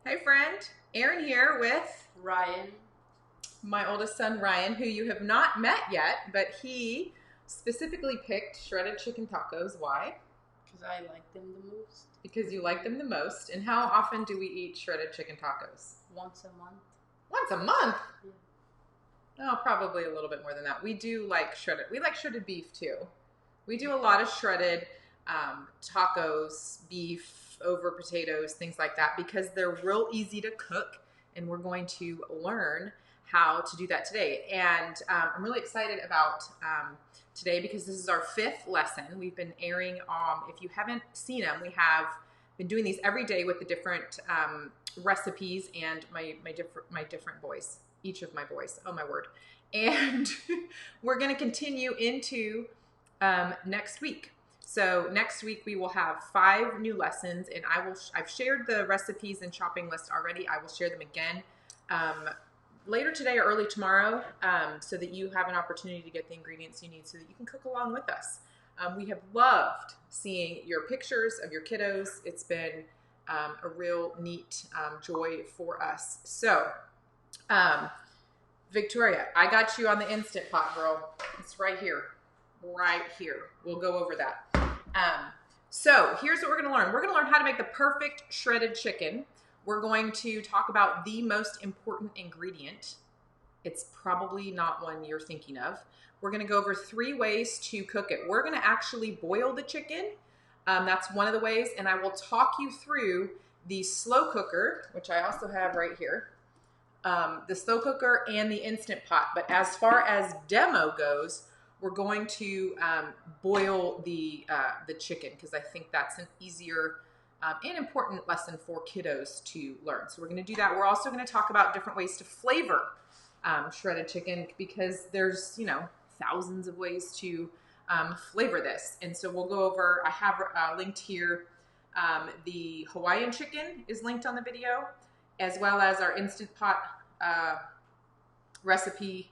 Hey friend, Erin here with Ryan. my oldest son Ryan, who you have not met yet, but he specifically picked shredded chicken tacos. Why? Because I like them the most. Because you like them the most. And how often do we eat shredded chicken tacos? Once a month. Once a month? Yeah. Oh, probably a little bit more than that. We do like shredded. We like shredded beef too. We do a lot of shredded tacos, beef over potatoes, things like that, because they're real easy to cook, and we're going to learn how to do that today. And I'm really excited about today because this is our 5th lesson. We've been airing, if you haven't seen them, we have been doing these every day with the different recipes and my different boys, each of my boys. Oh my word. And we're going to continue into next week. So next week we will have 5 new lessons, and I've shared the recipes and shopping list already. I will share them again later today or early tomorrow, so that you have an opportunity to get the ingredients you need so that you can cook along with us. We have loved seeing your pictures of your kiddos. It's been a real neat joy for us. So Victoria, I got you on the Instant Pot, girl. It's right here. Right here. We'll go over that. So here's what we're going to learn. We're going to learn how to make the perfect shredded chicken. We're going to talk about the most important ingredient. It's probably not one you're thinking of. We're going to go over 3 ways to cook it. We're going to actually boil the chicken. That's one of the ways. And I will talk you through the slow cooker, which I also have right here. The slow cooker and the Instant Pot. But as far as demo goes, we're going to boil the chicken because I think that's an easier and important lesson for kiddos to learn. So we're going to do that. We're also going to talk about different ways to flavor shredded chicken because there's, thousands of ways to flavor this. And so we'll go over, I have linked here, the Hawaiian chicken is linked on the video, as well as our Instant Pot recipe.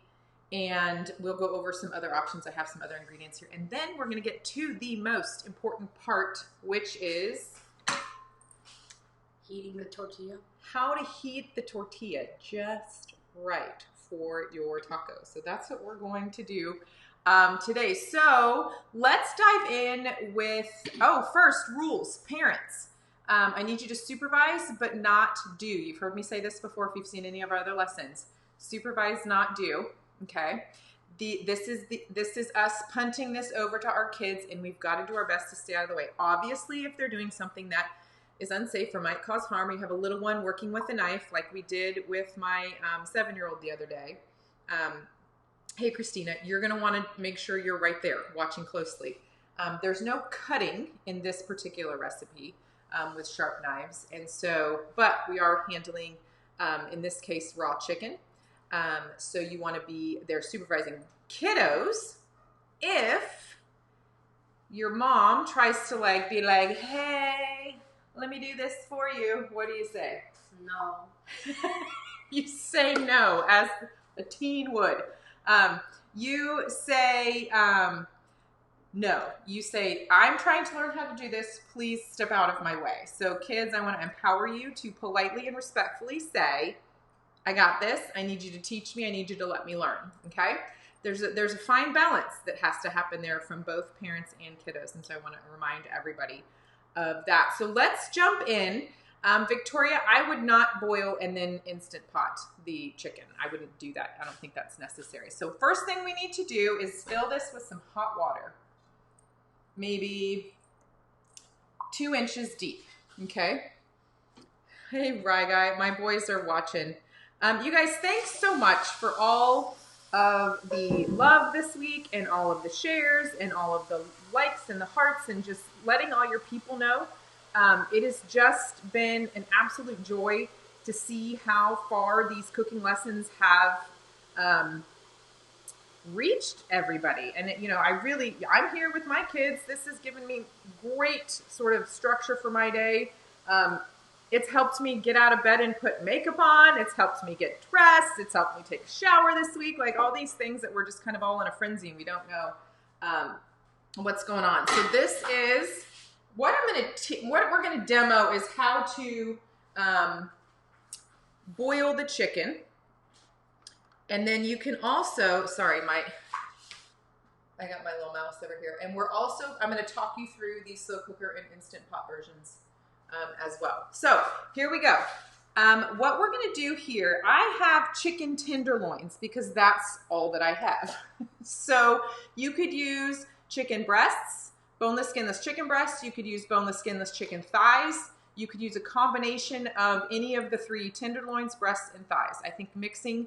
And we'll go over some other options. I have some other ingredients here. And then we're going to get to the most important part, which is heating the tortilla. How to heat the tortilla just right for your tacos. So that's what we're going to do today. So let's dive in with, first, rules. Parents, I need you to supervise but not do. You've heard me say this before if you've seen any of our other lessons. Supervise, not do. Okay, this is us punting this over to our kids, and we've got to do our best to stay out of the way. Obviously, if they're doing something that is unsafe or might cause harm, you have a little one working with a knife like we did with my 7-year-old the other day. Hey, Christina, you're going to want to make sure you're right there watching closely. There's no cutting in this particular recipe with sharp knives, and so, but we are handling, in this case, raw chicken. So you want to be there supervising kiddos. If your mom tries to be like, hey, let me do this for you, what do you say? No. You say no, as a teen would. You say no. You say, I'm trying to learn how to do this. Please step out of my way. So kids, I want to empower you to politely and respectfully say, I got this. I need you to teach me. I need you to let me learn. Okay? There's a fine balance that has to happen there from both parents and kiddos. And so I want to remind everybody of that. So let's jump in. Victoria, I would not boil and then Instant Pot the chicken. I wouldn't do that. I don't think that's necessary. So first thing we need to do is fill this with some hot water. Maybe 2 inches deep. Okay? Hey, Rye Guy. My boys are watching. You guys, thanks so much for all of the love this week and all of the shares and all of the likes and the hearts and just letting all your people know. It has just been an absolute joy to see how far these cooking lessons have reached everybody. And, I'm here with my kids. This has given me great sort of structure for my day. It's helped me get out of bed and put makeup on. It's helped me get dressed. It's helped me take a shower this week. Like all these things that we're just kind of all in a frenzy and we don't know what's going on. So this is what we're going to demo is how to boil the chicken. And then you can also, sorry, I got my little mouse over here. And I'm going to talk you through these slow cooker and Instant Pot versions as well. So here we go. What we're going to do here, I have chicken tenderloins because that's all that I have. So you could use chicken breasts, boneless, skinless chicken breasts. You could use boneless, skinless chicken thighs. You could use a combination of any of the three: tenderloins, breasts, and thighs. I think mixing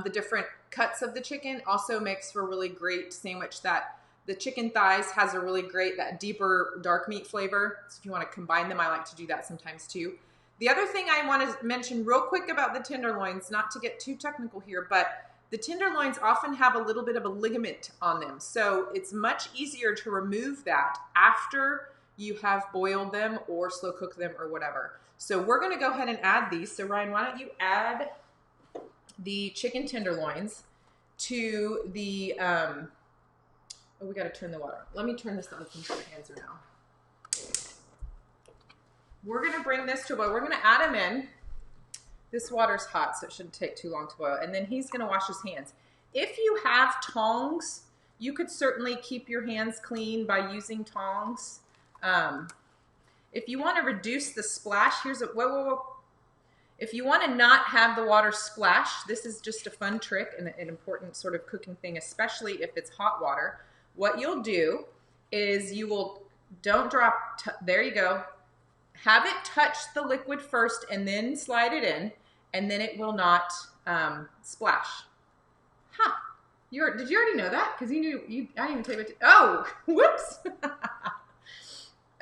the different cuts of the chicken also makes for a really great sandwich. That the chicken thighs has a really great, that deeper dark meat flavor. So if you want to combine them, I like to do that sometimes too. The other thing I want to mention real quick about the tenderloins, not to get too technical here, but the tenderloins often have a little bit of a ligament on them. So it's much easier to remove that after you have boiled them or slow cooked them or whatever. So we're going to go ahead and add these. So Ryan, why don't you add the chicken tenderloins to the, oh, we got to turn the water. Let me turn this on since my hands are now. We're going to bring this to a boil. We're going to add them in. This water's hot, so it shouldn't take too long to boil. And then he's going to wash his hands. If you have tongs, you could certainly keep your hands clean by using tongs. If you want to reduce the splash, here's a, whoa. If you want to not have the water splash, this is just a fun trick and an important sort of cooking thing, especially if it's hot water. What you'll do is you will, don't drop, there you go. Have it touch the liquid first and then slide it in, and then it will not splash. Huh. Did you already know that? Because you knew, I didn't even tell you what to, oh, whoops.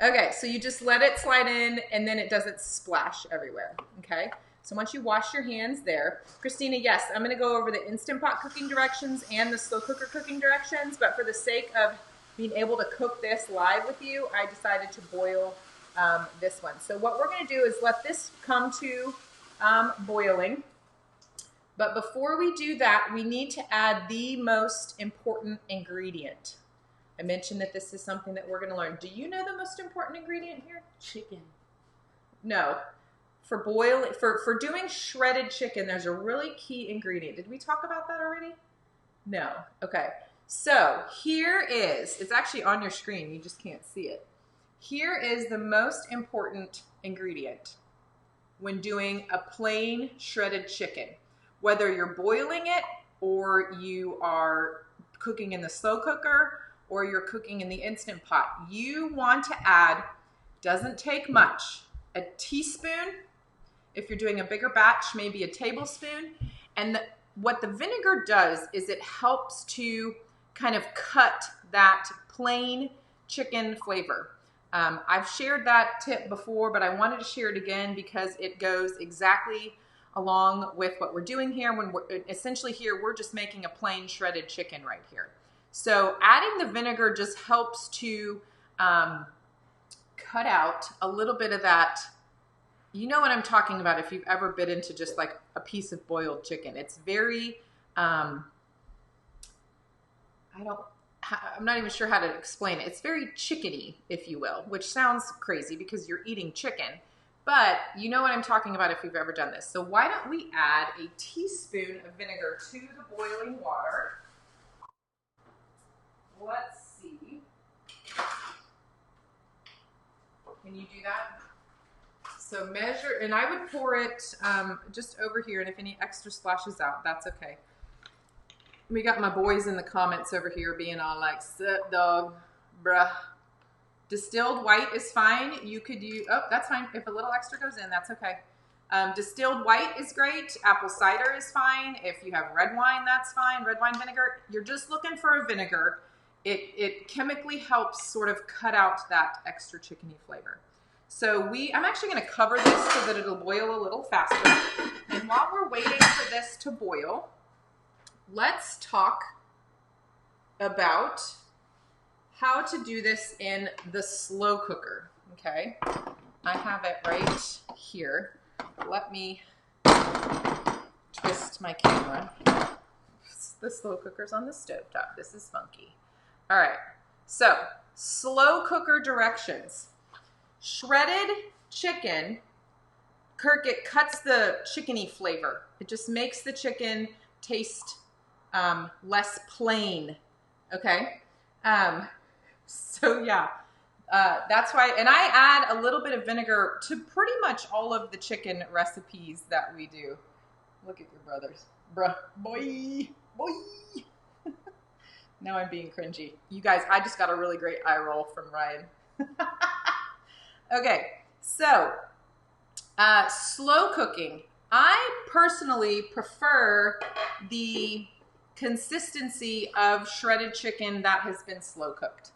Okay, so you just let it slide in and then it doesn't splash everywhere, okay? So once you wash your hands there, Christina, yes, I'm gonna go over the Instant Pot cooking directions and the slow cooker cooking directions, but for the sake of being able to cook this live with you, I decided to boil this one. So what we're gonna do is let this come to boiling. But before we do that, we need to add the most important ingredient. I mentioned that this is something that we're gonna learn. Do you know the most important ingredient here? Chicken. No. For doing shredded chicken, there's a really key ingredient. Did we talk about that already? No. Okay. So here is, it's actually on your screen, you just can't see it. Here is the most important ingredient when doing a plain shredded chicken. Whether you're boiling it or you are cooking in the slow cooker or you're cooking in the Instant Pot, you want to add, doesn't take much, a teaspoon. If you're doing a bigger batch, maybe a tablespoon. And what the vinegar does is it helps to kind of cut that plain chicken flavor. I've shared that tip before, but I wanted to share it again because it goes exactly along with what we're doing here. When we're essentially here, we're just making a plain shredded chicken right here. So adding the vinegar just helps to cut out a little bit of that. You know what I'm talking about if you've ever bit into just like a piece of boiled chicken. It's very, I'm not even sure how to explain it. It's very chickeny, if you will, which sounds crazy because you're eating chicken. But you know what I'm talking about if you've ever done this. So why don't we add a teaspoon of vinegar to the boiling water? Let's see. Can you do that? So measure, and I would pour it just over here, and if any extra splashes out, that's okay. We got my boys in the comments over here being all like, "Sup, dog, bruh." Distilled white is fine. You could use, oh, that's fine. If a little extra goes in, that's okay. Distilled white is great. Apple cider is fine. If you have red wine, that's fine. Red wine vinegar. You're just looking for a vinegar. It chemically helps sort of cut out that extra chickeny flavor. So I'm actually going to cover this so that it'll boil a little faster. And while we're waiting for this to boil, let's talk about how to do this in the slow cooker, okay? I have it right here. Let me twist my camera. The slow cooker's on the stovetop. This is funky. All right, so slow cooker directions. Shredded chicken Kirk, it cuts the chickeny flavor. It just makes the chicken taste less plain. Okay. So yeah, that's why. And I add a little bit of vinegar to pretty much all of the chicken recipes that we do. Look at your brothers. Bruh. Boy. Now I'm being cringy. You guys, I just got a really great eye roll from Ryan. Okay, so slow cooking. I personally prefer the consistency of shredded chicken that has been slow cooked.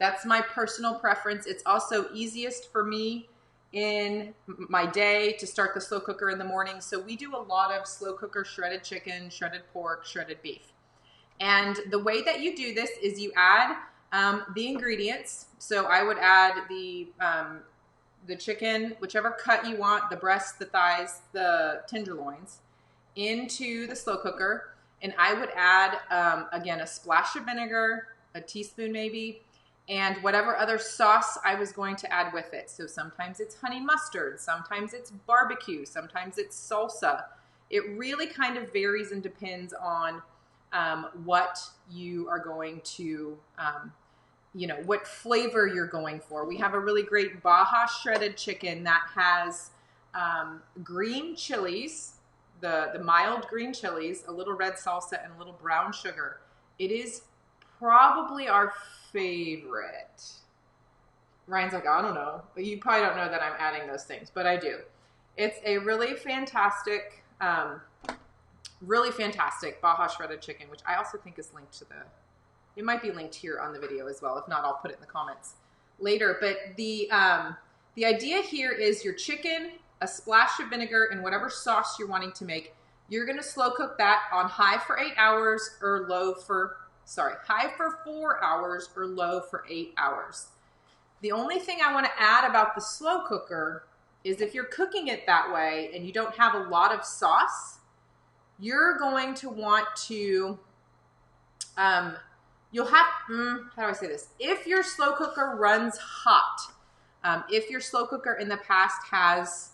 That's my personal preference. It's also easiest for me in my day to start the slow cooker in the morning. So we do a lot of slow cooker shredded chicken, shredded pork, shredded beef. And the way that you do this is you add the ingredients. So I would add the chicken, whichever cut you want, the breasts, the thighs, the tenderloins, into the slow cooker. And I would add, again, a splash of vinegar, a teaspoon maybe, and whatever other sauce I was going to add with it. So sometimes it's honey mustard, sometimes it's barbecue, sometimes it's salsa. It really kind of varies and depends on what you are going to, what flavor you're going for. We have a really great Baja shredded chicken that has green chilies, the mild green chilies, a little red salsa, and a little brown sugar. It is probably our favorite. Ryan's like, I don't know. But you probably don't know that I'm adding those things, but I do. It's a really fantastic Baja shredded chicken, which I also think is linked to it might be linked here on the video as well. If not, I'll put it in the comments later. But the idea here is your chicken, a splash of vinegar, and whatever sauce you're wanting to make. You're going to slow cook that on high for 8 hours or high for 4 hours or low for 8 hours. The only thing I want to add about the slow cooker is if you're cooking it that way and you don't have a lot of sauce, you're going to want to, you'll have, how do I say this? If your slow cooker runs hot, if your slow cooker in the past has,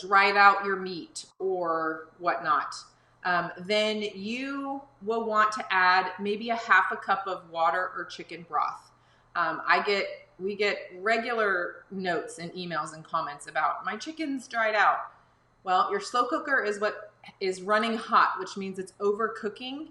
dried out your meat or whatnot, then you will want to add maybe a half a cup of water or chicken broth. We get regular notes and emails and comments about my chicken's dried out. Well, your slow cooker is what is running hot, which means it's overcooking.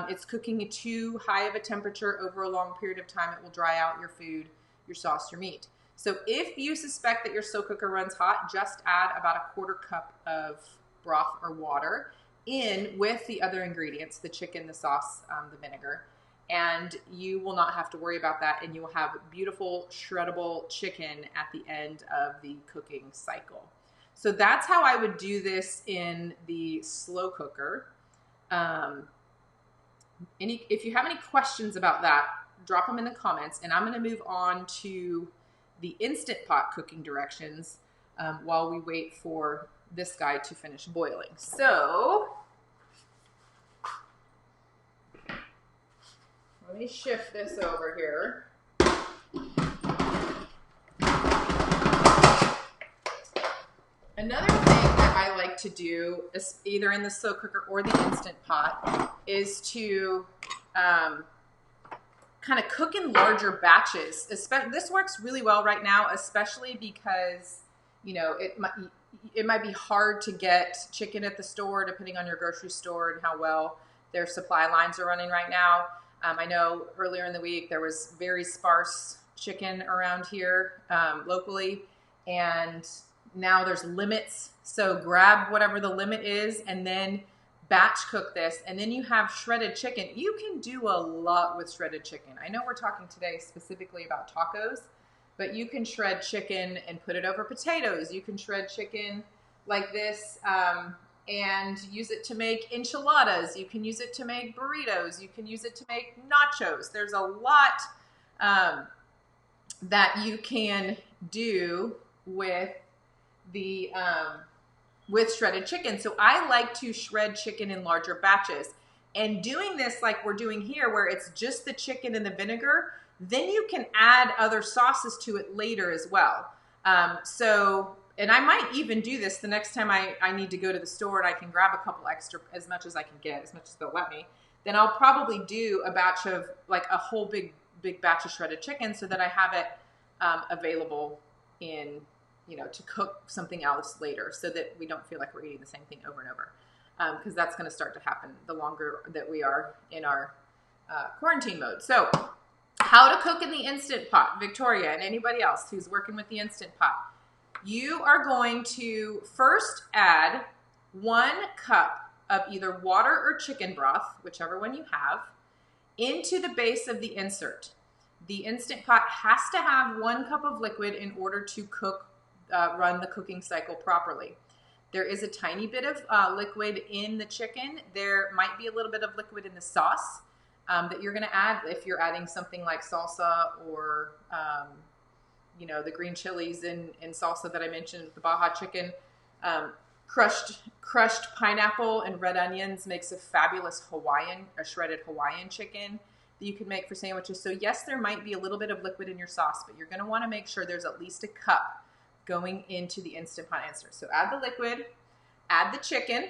It's cooking at too high of a temperature over a long period of time. It will dry out your food, your sauce, your meat. So if you suspect that your slow cooker runs hot, just add about a 1/4 cup of broth or water in with the other ingredients, the chicken, the sauce, the vinegar, and you will not have to worry about that, and you will have beautiful shreddable chicken at the end of the cooking cycle. So that's how I would do this in the slow cooker. If you have any questions about that, drop them in the comments, and I'm going to move on to the Instant Pot cooking directions while we wait for this guy to finish boiling. So let me shift this over here. Another thing that I like to do, either in the slow cooker or the Instant Pot, is to kind of cook in larger batches. This works really well right now, especially because, it might be hard to get chicken at the store, depending on your grocery store and how well their supply lines are running right now. I know earlier in the week there was very sparse chicken around here locally, and now there's limits. So grab whatever the limit is and then batch cook this, and then you have shredded chicken. You can do a lot with shredded chicken. I know we're talking today specifically about tacos, but you can shred chicken and put it over potatoes. You can shred chicken like this and use it to make enchiladas. You can use it to make burritos. You can use it to make nachos. There's a lot that you can do with the with shredded chicken. So I like to shred chicken in larger batches, and doing this like we're doing here, where it's just the chicken and the vinegar, then you can add other sauces to it later as well. So and I might even do this the next time I need to go to the store and I can grab a couple extra, as much as I can get, as much as they'll let me. Then I'll probably do a batch of, like a whole big batch of shredded chicken so that I have it available in, you know, to cook something else later, so that we don't feel like we're eating the same thing over and over. Because that's going to start to happen the longer that we are in our quarantine mode. So how to cook in the Instant Pot, Victoria and anybody else who's working with the Instant Pot. You are going to first add 1 cup of either water or chicken broth, whichever one you have, into the base of the insert. The Instant Pot has to have 1 cup of liquid in order to cook, run the cooking cycle properly. There is a tiny bit of liquid in the chicken. There might be a little bit of liquid in the sauce that you're going to add if you're adding something like salsa or, you know, the green chilies in salsa that I mentioned, the Baja chicken. Crushed pineapple and red onions makes a fabulous shredded Hawaiian chicken that you can make for sandwiches. So yes, there might be a little bit of liquid in your sauce, but you're going to want to make sure there's at least a cup going into the Instant Pot insert. So add the liquid, add the chicken,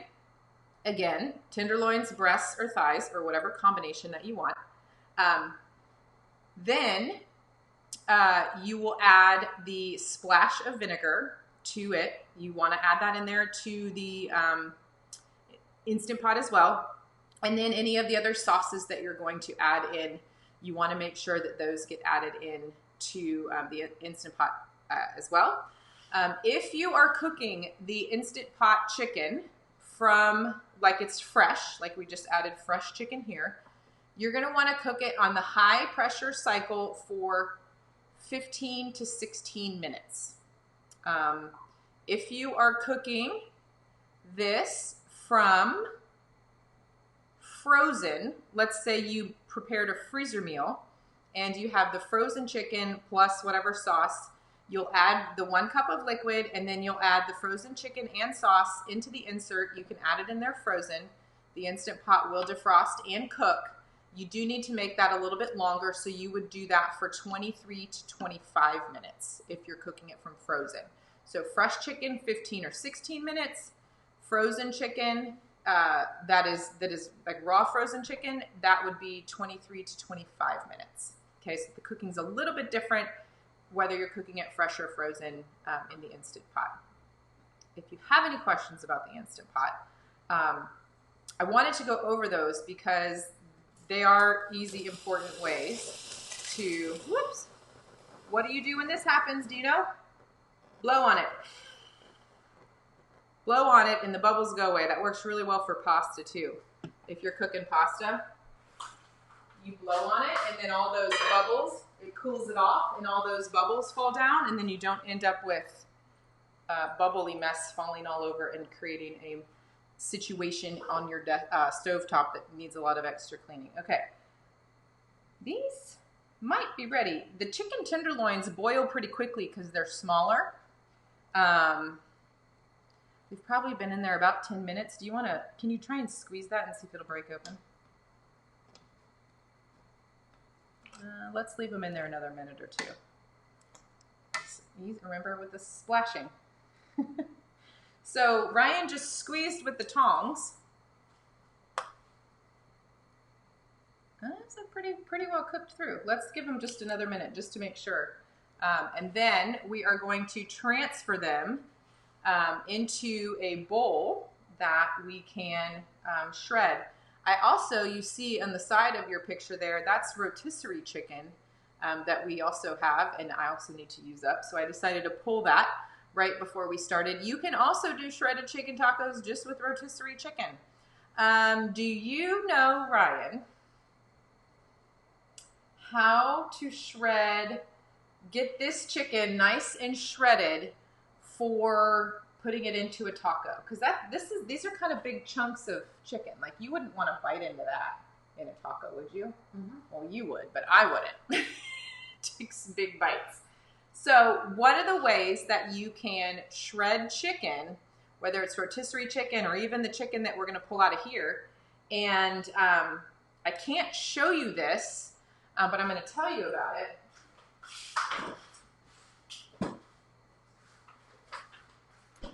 again, tenderloins, breasts, or thighs, or whatever combination that you want. Then you will add the splash of vinegar to it. You want to add that in there to the Instant Pot as well. And then any of the other sauces that you're going to add in, you want to make sure that those get added in to the Instant Pot as well. If you are cooking the Instant Pot chicken from, like it's fresh, like we just added fresh chicken here, you're going to want to cook it on the high pressure cycle for 15 to 16 minutes. If you are cooking this from frozen, let's say you prepared a freezer meal and you have the frozen chicken plus whatever sauce, you'll add the 1 cup of liquid and then you'll add the frozen chicken and sauce into the insert. You can add it in there frozen. The Instant Pot will defrost and cook. You do need to make that a little bit longer, so you would do that for 23 to 25 minutes if you're cooking it from frozen. So fresh chicken, 15 or 16 minutes. Frozen chicken, that is like raw frozen chicken, that would be 23 to 25 minutes. Okay, so the cooking's a little bit different whether you're cooking it fresh or frozen in the Instant Pot. If you have any questions about the Instant Pot, I wanted to go over those because they are easy, important ways to, whoops, what do you do when this happens, do you know? Blow on it. Blow on it and the bubbles go away. That works really well for pasta too. If you're cooking pasta, you blow on it and then all those bubbles, it cools it off and all those bubbles fall down, and then you don't end up with a bubbly mess falling all over and creating a situation on your stovetop that needs a lot of extra cleaning. Okay, these might be ready. The chicken tenderloins boil pretty quickly because they're smaller. They've probably been in there about 10 minutes. Do you want to, can you try and squeeze that and see if it'll break open? Let's leave them in there another minute or two. Remember with the splashing. So Ryan just squeezed with the tongs. That's a pretty well cooked through. Let's give them just another minute just to make sure. And then we are going to transfer them into a bowl that we can shred. I also, you see on the side of your picture there, that's rotisserie chicken that we also have, and I also need to use up. So I decided to pull that right before we started. You can also do shredded chicken tacos just with rotisserie chicken. Do you know, Ryan, how to get this chicken nice and shredded for putting it into a taco? Because these are kind of big chunks of chicken. Like, you wouldn't want to bite into that in a taco, would you? Mm-hmm. Well, you would, but I wouldn't. Take some big bites. So one of the ways that you can shred chicken, whether it's rotisserie chicken or even the chicken that we're going to pull out of here, and I can't show you this, but I'm going to tell you about it.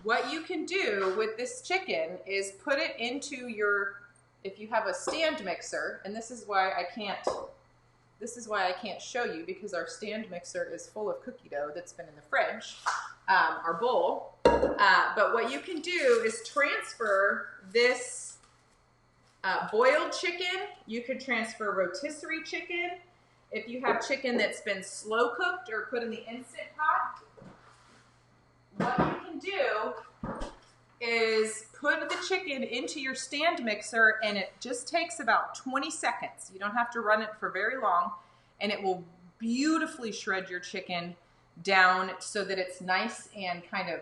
what you can do with this chicken is put it into your, if you have a stand mixer, and this is why I can't show you, because our stand mixer is full of cookie dough that's been in the fridge, our bowl. But what you can do is transfer this boiled chicken. You could transfer rotisserie chicken. If you have chicken that's been slow cooked or put in the Instant Pot, what you can do is put the chicken into your stand mixer, and it just takes about 20 seconds. You don't have to run it for very long, and it will beautifully shred your chicken down so that it's nice and kind of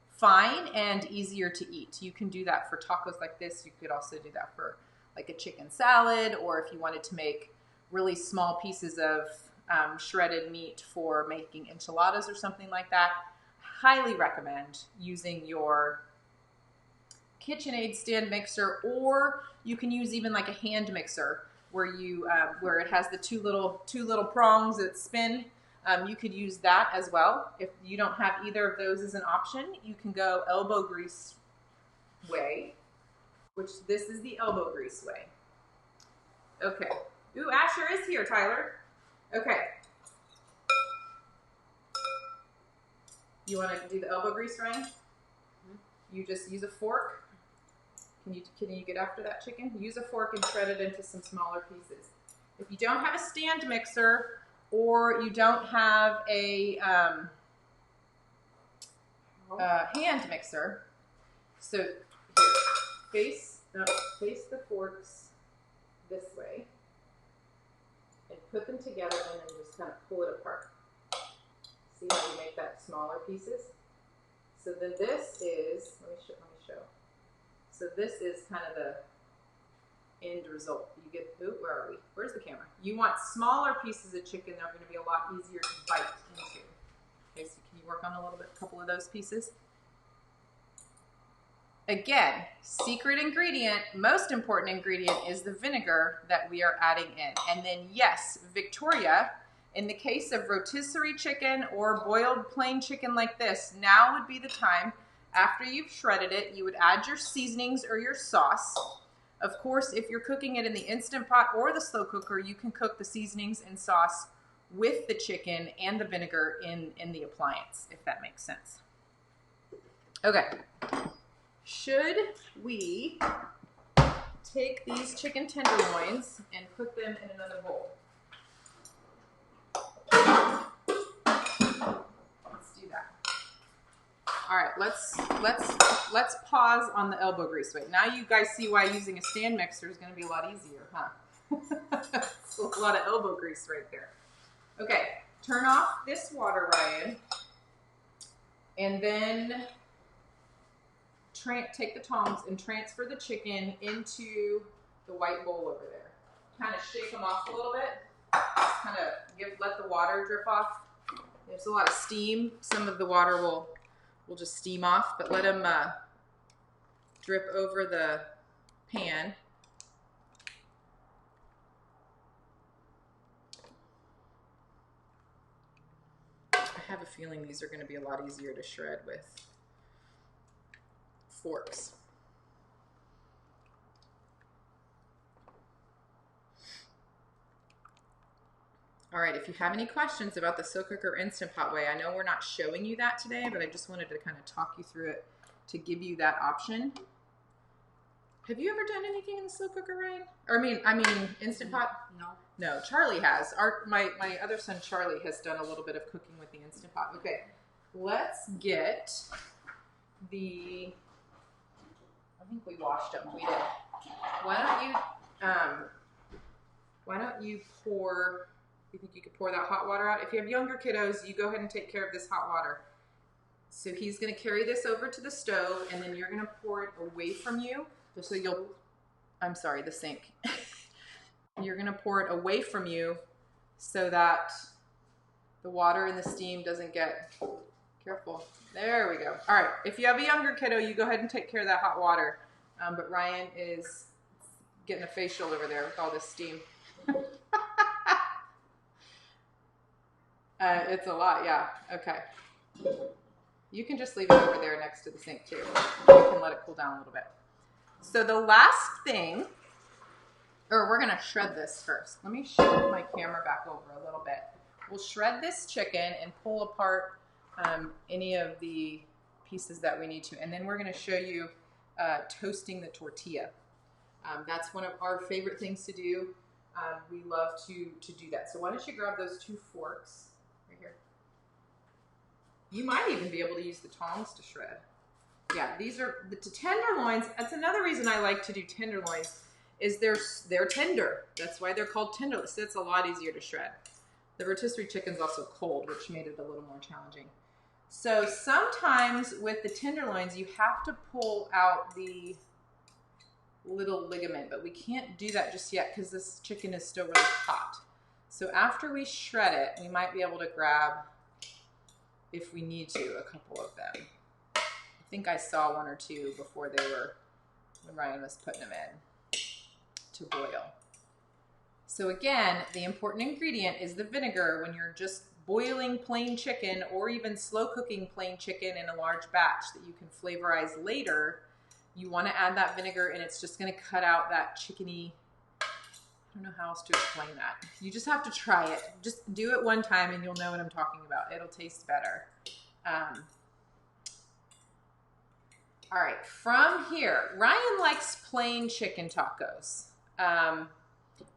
fine and easier to eat. You can do that for tacos like this. You could also do that for like a chicken salad, or if you wanted to make really small pieces of shredded meat for making enchiladas or something like that. Highly recommend using your KitchenAid stand mixer, or you can use even like a hand mixer where you where it has the two little prongs that spin. You could use that as well. If you don't have either of those as an option, you can go elbow grease way, which this is the elbow grease way. Okay. Ooh, Asher is here, Tyler. Okay. You want to do the elbow grease, Ryan? You just use a fork. Can you get after that chicken? Use a fork and shred it into some smaller pieces. If you don't have a stand mixer, or you don't have a hand mixer, so here, face the forks this way, and put them together, and then just kind of pull it apart. See how you make that smaller pieces? So then this is, let me show. So this is kind of the end result. You get, ooh, where are we? Where's the camera? You want smaller pieces of chicken that are going to be a lot easier to bite into. Okay, so can you work on a couple of those pieces? Again, secret ingredient, most important ingredient is the vinegar that we are adding in. And then yes, Victoria, in the case of rotisserie chicken or boiled plain chicken like this, now would be the time, after you've shredded it, you would add your seasonings or your sauce. Of course, if you're cooking it in the Instant Pot or the slow cooker, you can cook the seasonings and sauce with the chicken and the vinegar in the appliance, if that makes sense. Okay. Should we take these chicken tenderloins and put them in another bowl? Let's do that. All right, let's pause on the elbow grease. Wait, now you guys see why using a stand mixer is going to be a lot easier, huh? It's a lot of elbow grease right there. Okay, turn off this water, Ryan, and then take the tongs and transfer the chicken into the white bowl over there. Kind of shake them off a little bit. Just kind of let the water drip off. There's a lot of steam. Some of the water will just steam off, but let them drip over the pan. I have a feeling these are going to be a lot easier to shred with forks. All right, if you have any questions about the slow cooker Instant Pot way, I know we're not showing you that today, but I just wanted to kind of talk you through it to give you that option. Have you ever done anything in the slow cooker, Ryan? Or I mean Instant Pot? No. No, Charlie has. My other son Charlie has done a little bit of cooking with the Instant Pot. Okay, let's get the, I think we washed them. We did. Why don't you pour, you think you could pour that hot water out? If you have younger kiddos, you go ahead and take care of this hot water. So he's going to carry this over to the stove, and then you're going to pour it away from you. So I'm sorry, the sink. You're going to pour it away from you so that the water and the steam doesn't get, careful. There we go. All right, if you have a younger kiddo, you go ahead and take care of that hot water. But Ryan is getting a facial over there with all this steam. It's a lot, yeah. Okay. You can just leave it over there next to the sink too. You can let it cool down a little bit. So the last thing, or we're gonna shred this first. Let me shift my camera back over a little bit. We'll shred this chicken and pull apart any of the pieces that we need to. And then we're gonna show you toasting the tortilla. That's one of our favorite things to do. We love to do that. So why don't you grab those 2 forks right here. You might even be able to use the tongs to shred. Yeah, these are the tenderloins. That's another reason I like to do tenderloins is they're tender. That's why they're called tenderloins. It's a lot easier to shred. The rotisserie chicken's also cold, which made it a little more challenging. So sometimes with the tenderloins, you have to pull out the little ligament, but we can't do that just yet because this chicken is still really hot. So after we shred it, we might be able to grab, if we need to, a couple of them. I think I saw 1 or 2 before when Ryan was putting them in to boil. So again, the important ingredient is the vinegar when you're just boiling plain chicken or even slow cooking plain chicken in a large batch that you can flavorize later. You want to add that vinegar and it's just going to cut out that chickeny, I don't know how else to explain that. You just have to try it. Just do it one time and you'll know what I'm talking about. It'll taste better. All right, from here, Ryan likes plain chicken tacos.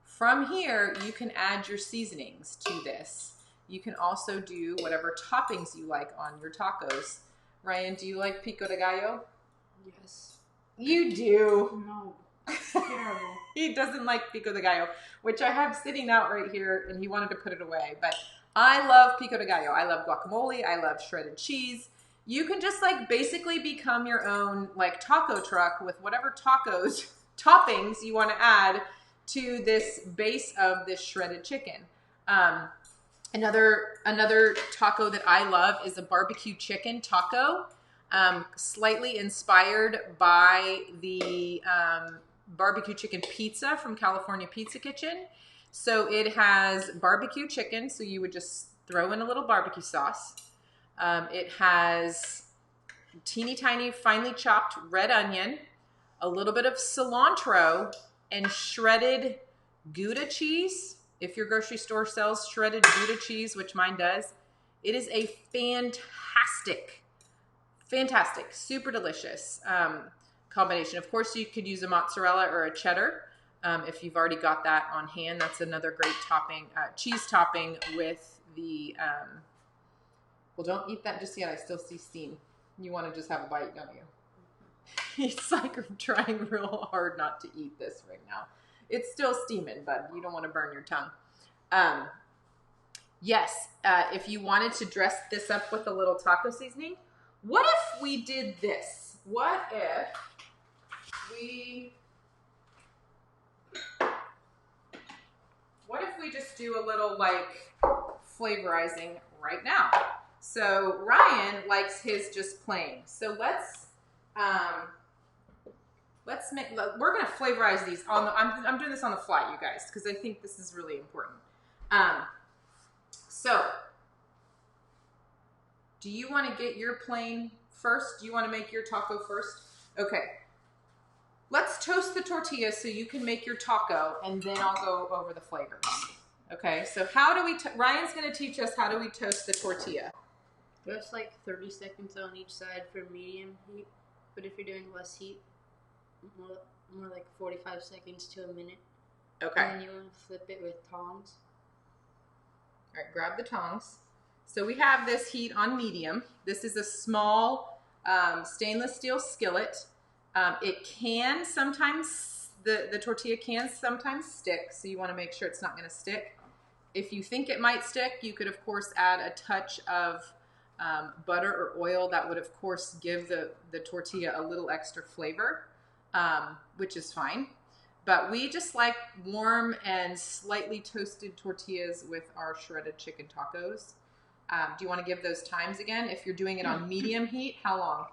From here, you can add your seasonings to this. You can also do whatever toppings you like on your tacos. Ryan, do you like pico de gallo? Yes. You do. No. Terrible. He doesn't like pico de gallo, which I have sitting out right here, and he wanted to put it away. But I love pico de gallo. I love guacamole. I love shredded cheese. You can just like basically become your own like taco truck with whatever toppings you want to add to this base of this shredded chicken. Another taco that I love is a barbecue chicken taco, slightly inspired by the barbecue chicken pizza from California Pizza Kitchen. So it has barbecue chicken, so you would just throw in a little barbecue sauce. It has teeny tiny finely chopped red onion, a little bit of cilantro, and shredded Gouda cheese. If your grocery store sells shredded Gouda cheese, which mine does, it is a fantastic, super delicious combination. Of course, you could use a mozzarella or a cheddar if you've already got that on hand. That's another great topping, cheese topping with the, well, don't eat that just yet. I still see steam. You want to just have a bite, don't you? It's like I'm trying real hard not to eat this right now. It's still steaming, but you don't want to burn your tongue. Yes, if you wanted to dress this up with a little taco seasoning, what if we did this? What if we just do a little like flavorizing right now? So Ryan likes his just plain. So we're gonna flavorize these I'm doing this on the fly, you guys, because I think this is really important. So do you want to get your plain first? Do you want to make your taco first? Okay. Let's toast the tortilla so you can make your taco, and then I'll go over the flavors. Okay, so how do we, Ryan's going to teach us how do we toast the tortilla. Just like 30 seconds on each side for medium heat, but if you're doing less heat, more like 45 seconds to a minute. Okay. And then you want to flip it with tongs. All right, grab the tongs. So we have this heat on medium. This is a small stainless steel skillet. It can sometimes, the tortilla can sometimes stick, so you want to make sure it's not going to stick. If you think it might stick, you could of course add a touch of butter or oil. That would of course give the tortilla a little extra flavor, which is fine. But we just like warm and slightly toasted tortillas with our shredded chicken tacos. Do you want to give those times again? If you're doing it on medium heat, how long?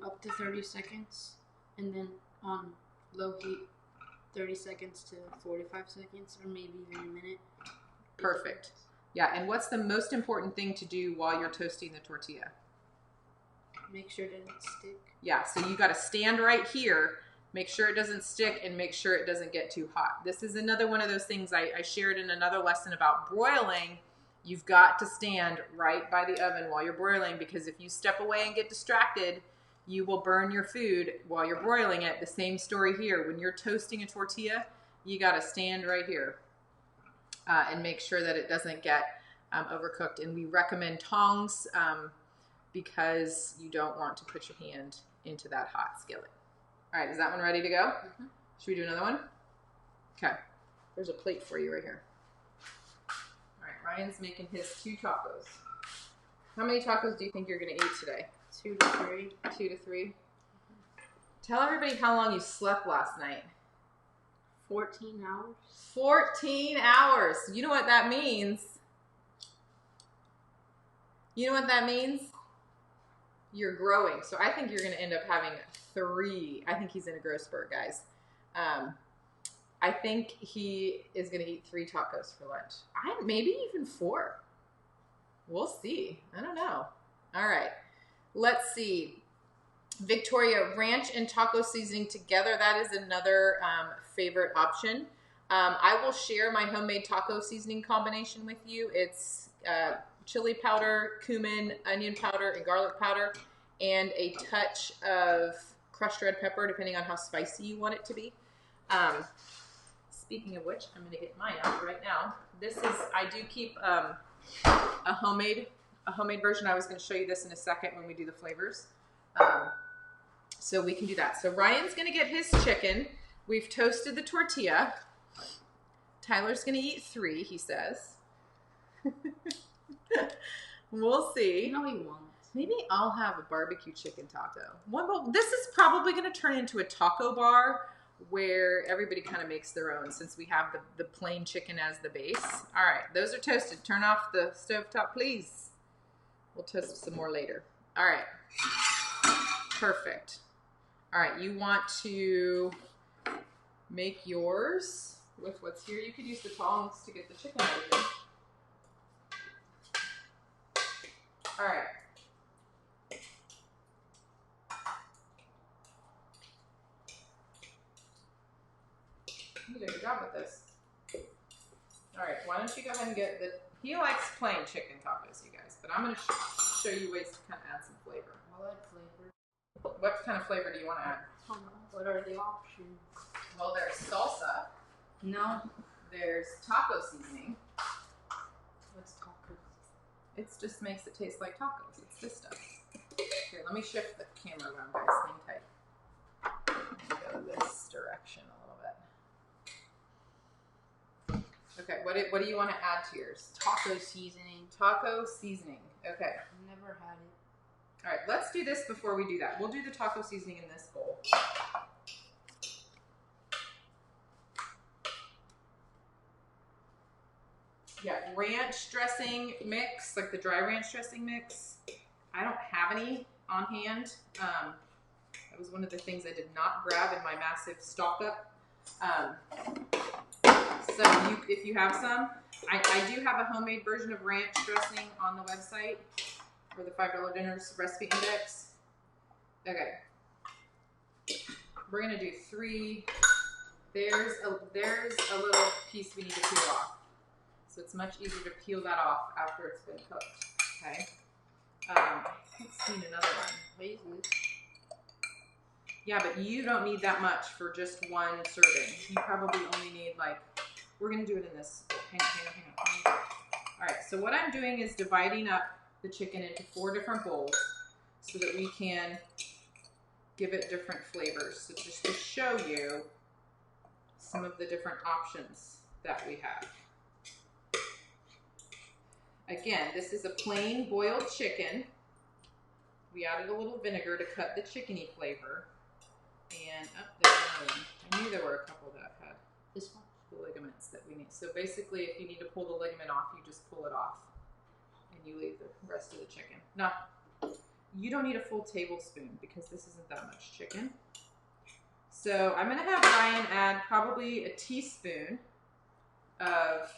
Up to 30 seconds. And then on low heat, 30 seconds to 45 seconds, or maybe even a minute. Perfect. Yeah, and what's the most important thing to do while you're toasting the tortilla? Make sure it doesn't stick. Yeah, so you got to stand right here, make sure it doesn't stick, and make sure it doesn't get too hot. This is another one of those things I shared in another lesson about broiling. You've got to stand right by the oven while you're broiling, because if you step away and get distracted, you will burn your food while you're broiling it. The same story here. When you're toasting a tortilla, you got to stand right here and make sure that it doesn't get overcooked. And we recommend tongs because you don't want to put your hand into that hot skillet. All right, is that one ready to go? Mm-hmm. Should we do another one? Okay, there's a plate for you right here. All right, Ryan's making his 2 tacos. How many tacos do you think you're gonna eat today? 2 to 3. 2 to 3. Tell everybody how long you slept last night. 14 hours. 14 hours. You know what that means? You know what that means? You're growing. So I think you're going to end up having 3. I think he's in a growth spurt, guys. I think he is going to eat 3 tacos for lunch. Maybe even 4. We'll see. I don't know. All right. Let's see. Victoria, ranch and taco seasoning together. That is another favorite option. I will share my homemade taco seasoning combination with you. It's chili powder, cumin, onion powder, and garlic powder, and a touch of crushed red pepper, depending on how spicy you want it to be. Speaking of which, I'm going to get mine out right now. I do keep a homemade version. I was going to show you this in a second when we do the flavors. So we can do that. So Ryan's going to get his chicken. We've toasted the tortilla. Tyler's going to eat 3, he says. We'll see. No, he won't. Maybe I'll have a barbecue chicken taco. This is probably going to turn into a taco bar where everybody kind of makes their own, since we have the plain chicken as the base. All right, those are toasted. Turn off the stovetop, please. We'll toast some more later. All right. Perfect. All right, you want to make yours with what's here. You could use the tongs to get the chicken out of here. All right. You did a good job with this. All right, why don't you go ahead and get he likes plain chicken tacos, you guys, but I'm going to show you ways to kind of add some flavor. I like flavor. What kind of flavor do you want to add? What are the options? Well, there's salsa. No. There's taco seasoning. What's taco? It just makes it taste like tacos. It's this stuff. Here, let me shift the camera around, guys. Hang tight. Go this direction a little bit. Okay, what do you want to add to yours? Taco seasoning. Taco seasoning. Okay. I've never had it. All right, let's do this before we do that. We'll do the taco seasoning in this bowl. Yeah, ranch dressing mix, like the dry ranch dressing mix. I don't have any on hand. That was one of the things I did not grab in my massive stock up. So if you have some, I do have a homemade version of ranch dressing on the website for the $5 Dinners Recipe Index. Okay. We're going to do 3. There's a little piece we need to peel off. So it's much easier to peel that off after it's been cooked. Okay. I haven't seen another one. Raisins. Yeah, but you don't need that much for just 1 serving. You probably only need we're going to do it in this. Oh, hang on. All right, so what I'm doing is dividing up the chicken into 4 different bowls so that we can give it different flavors. So just to show you some of the different options that we have. Again, this is a plain boiled chicken. We added a little vinegar to cut the chickeny flavor. And there's another one. I knew there were a couple that had this one. The ligaments that we need. So basically, if you need to pull the ligament off, you just pull it off. And you leave the rest of the chicken. Now, you don't need a full tablespoon because this isn't that much chicken. So I'm going to have Ryan add probably a teaspoon of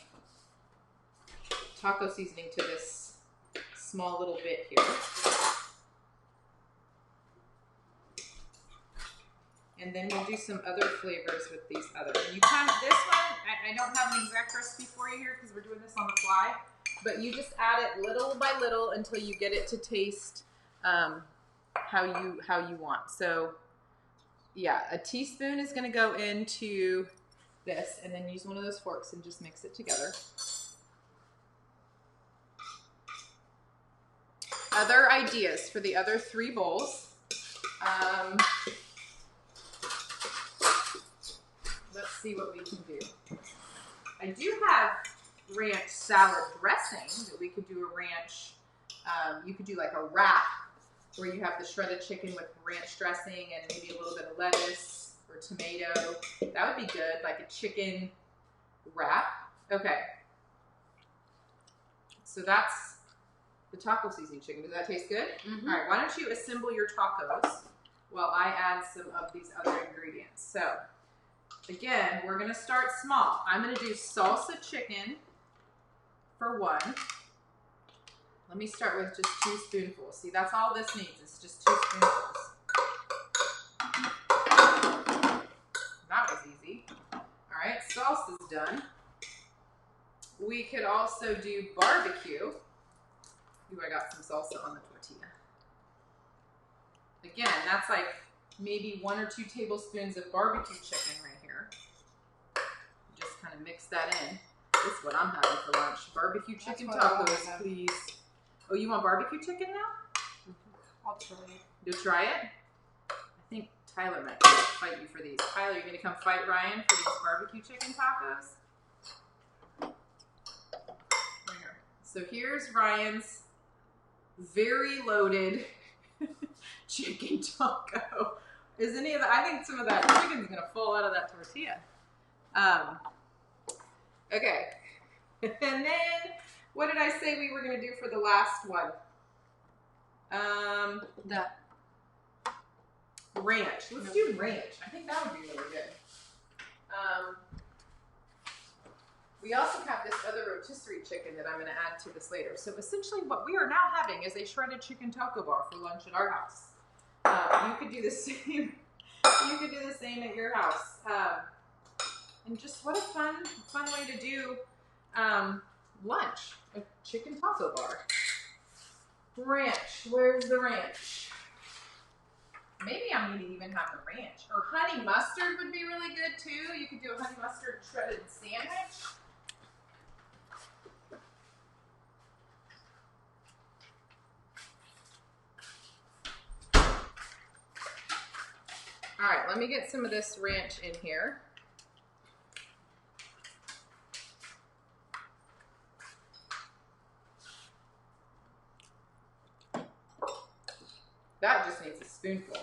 taco seasoning to this small little bit here. And then we'll do some other flavors with these other. You kind of, this one, I don't have an exact recipe for you here because we're doing this on the fly, but you just add it little by little until you get it to taste how you want. So yeah, a teaspoon is going to go into this, and then use one of those forks and just mix it together. Other ideas for the other 3 bowls. Let's see what we can do. I do have ranch salad dressing that we could do a ranch. You could do like a wrap where you have the shredded chicken with ranch dressing and maybe a little bit of lettuce or tomato. That would be good, like a chicken wrap. Okay. So that's the taco seasoning chicken. Does that taste good? Mm-hmm. All right, why don't you assemble your tacos while I add some of these other ingredients. So again, we're going to start small. I'm going to do salsa chicken for 1. Let me start with just 2 spoonfuls. See, that's all this needs. It's just 2 spoonfuls. That was easy. All right, salsa's done. We could also do barbecue. Ooh, I got some salsa on the tortilla. Again, that's like maybe 1 or 2 tablespoons of barbecue chicken right here. Just kind of mix that in. This is what I'm having for lunch. Barbecue chicken tacos, please. Oh, you want barbecue chicken now? I'll try it. You'll try it? I think Tyler might fight you for these. Tyler, you're going to come fight Ryan for these barbecue chicken tacos? So here's Ryan's very loaded chicken taco. Is any of that? I think some of that chicken's going to fall out of that tortilla. Okay. And then, what did I say we were going to do for the last one? That. Ranch. Let's do ranch. I think that would be really good. We also have this other rotisserie chicken that I'm going to add to this later. So essentially what we are now having is a shredded chicken taco bar for lunch at our house. You could do the same. You could do the same at your house. And just what a fun way to do lunch. A chicken taco bar. Ranch. Where's the ranch? Maybe I'm going to even have the ranch. Or honey mustard would be really good too. You could do a honey mustard shredded sandwich. All right, let me get some of this ranch in here. That just needs a spoonful.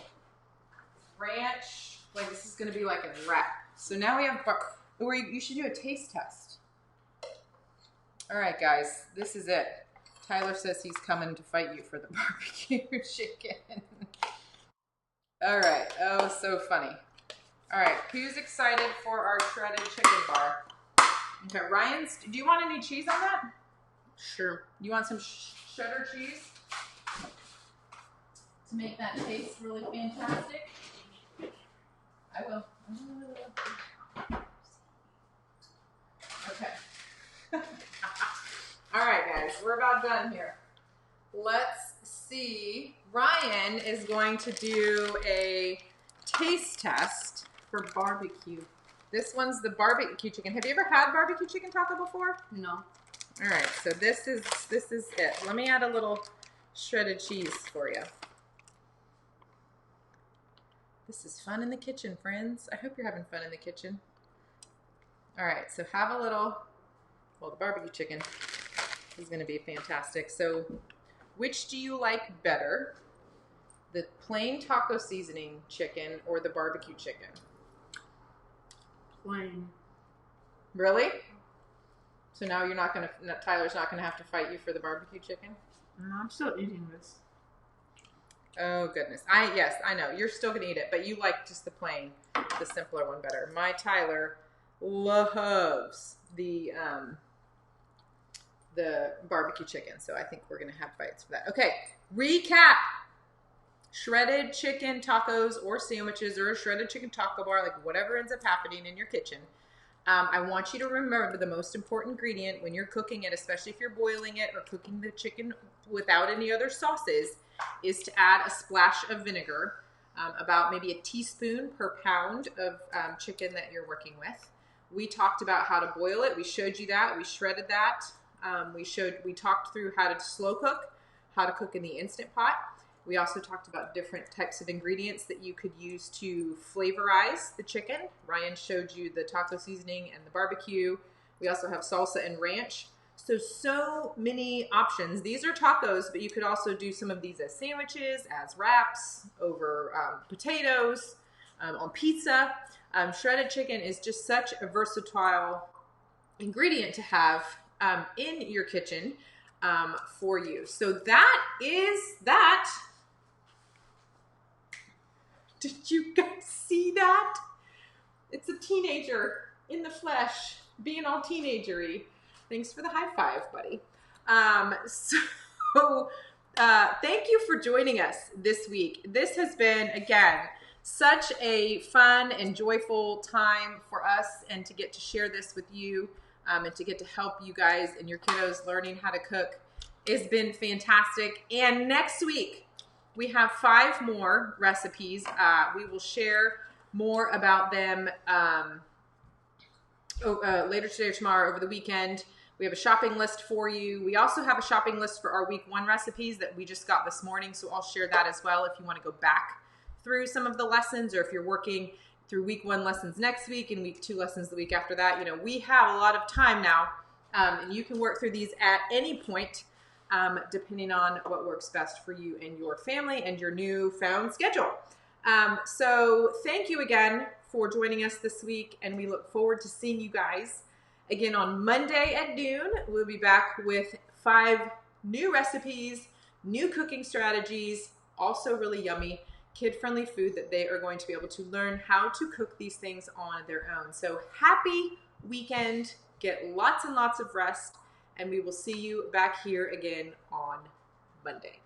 Ranch, like this is going to be like a wrap. So now we have, or you should do a taste test. All right, guys, this is it. Tyler says he's coming to fight you for the barbecue chicken. All right, oh, so funny. All right, who's excited for our shredded chicken bar? Okay, Ryan's, do you want any cheese on that? Sure. You want some cheddar cheese? To make that taste really fantastic? I will. Okay. All right, guys, we're about done here. Let's see. Ryan is going to do a taste test for barbecue. This one's the barbecue chicken. Have you ever had barbecue chicken taco before? No. All right, so this is it. Let me add a little shredded cheese for you. This is fun in the kitchen, friends. I hope you're having fun in the kitchen. All right, so have a little, well, the barbecue chicken is going to be fantastic. So which do you like better? The plain taco seasoning chicken or the barbecue chicken? Plain. Really? So now you're not going to, Tyler's not going to have to fight you for the barbecue chicken? No, I'm still eating this. Oh, goodness. Yes, I know. You're still going to eat it, but you like just the plain, the simpler one better. My Tyler loves the barbecue chicken, so I think we're going to have fights for that. Okay, recap. shredded chicken tacos or sandwiches or a shredded chicken taco bar, like whatever ends up happening in your kitchen. I want you to remember the most important ingredient when you're cooking it, especially if you're boiling it or cooking the chicken without any other sauces, is to add a splash of vinegar, about maybe a teaspoon per pound of chicken that you're working with. We talked about how to boil it. We showed you that. We shredded that. We talked through how to slow cook, how to cook in the Instant Pot. We also talked about different types of ingredients that you could use to flavorize the chicken. Ryan showed you the taco seasoning and the barbecue. We also have salsa and ranch. So many options. These are tacos, but you could also do some of these as sandwiches, as wraps, over potatoes, on pizza. Shredded chicken is just such a versatile ingredient to have in your kitchen for you. So that is that. Did you guys see that? It's a teenager in the flesh, being all teenagery. Thanks for the high five, buddy. Thank you for joining us this week. This has been, again, such a fun and joyful time for us, and to get to share this with you, and to get to help you guys and your kiddos learning how to cook. It's been fantastic. And next week, we have 5 more recipes. We will share more about them later today or tomorrow, over the weekend. We have a shopping list for you. We also have a shopping list for our week 1 recipes that we just got this morning, so I'll share that as well if you want to go back through some of the lessons, or if you're working through week 1 lessons next week and week 2 lessons the week after that. You know, we have a lot of time now, and you can work through these at any point, depending on what works best for you and your family and your newfound schedule. So thank you again for joining us this week, and we look forward to seeing you guys again on Monday at noon. We'll be back with 5 new recipes, new cooking strategies, also really yummy, kid-friendly food that they are going to be able to learn how to cook these things on their own. So happy weekend, get lots and lots of rest, and we will see you back here again on Monday.